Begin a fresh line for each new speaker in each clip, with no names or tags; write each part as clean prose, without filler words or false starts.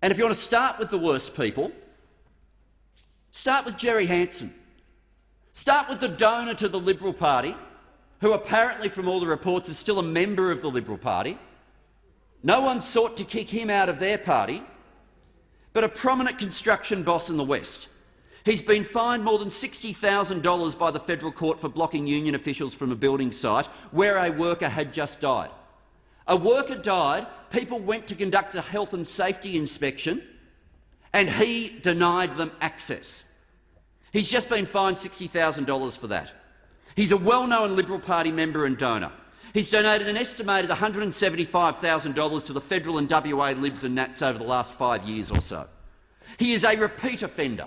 And if you want to start with the worst people, start with Jerry Hansen. Start with the donor to the Liberal Party, who apparently, from all the reports, is still a member of the Liberal Party. No one sought to kick him out of their party, but a prominent construction boss in the West. He's been fined more than $60,000 by the federal court for blocking union officials from a building site where a worker had just died. A worker died, people went to conduct a health and safety inspection, and he denied them access. He's just been fined $60,000 for that. He's a well-known Liberal Party member and donor. He's donated an estimated $175,000 to the federal and WA Libs and Nats over the last 5 years or so. He is a repeat offender.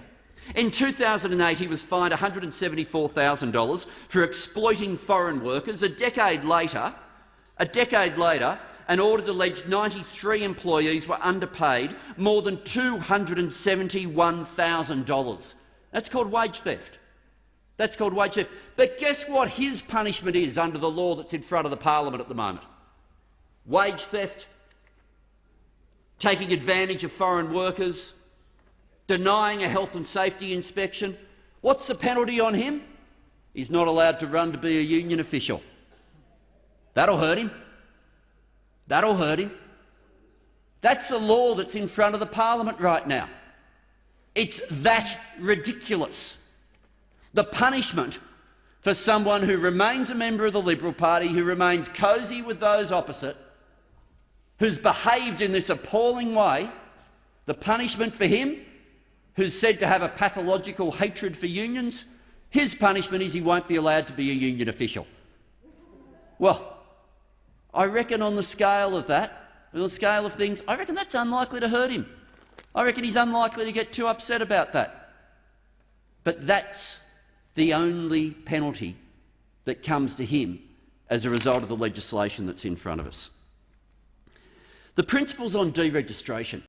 In 2008, he was fined $174,000 for exploiting foreign workers. A decade later, an audit alleged 93 employees were underpaid more than $271,000. That's called wage theft. That's called wage theft. But guess what his punishment is under the law that's in front of the parliament at the moment? Wage theft, taking advantage of foreign workers, denying a health and safety inspection. What's the penalty on him? He's not allowed to run to be a union official. That'll hurt him. That'll hurt him. That's the law that's in front of the parliament right now. It's that ridiculous. The punishment for someone who remains a member of the Liberal Party, who remains cosy with those opposite, who's behaved in this appalling way, the punishment for him, who's said to have a pathological hatred for unions, his punishment is he won't be allowed to be a union official. Well, I reckon on the scale of that, on the scale of things, I reckon that's unlikely to hurt him. I reckon he's unlikely to get too upset about that. But that's the only penalty that comes to him as a result of the legislation that's in front of us. The principles on deregistration.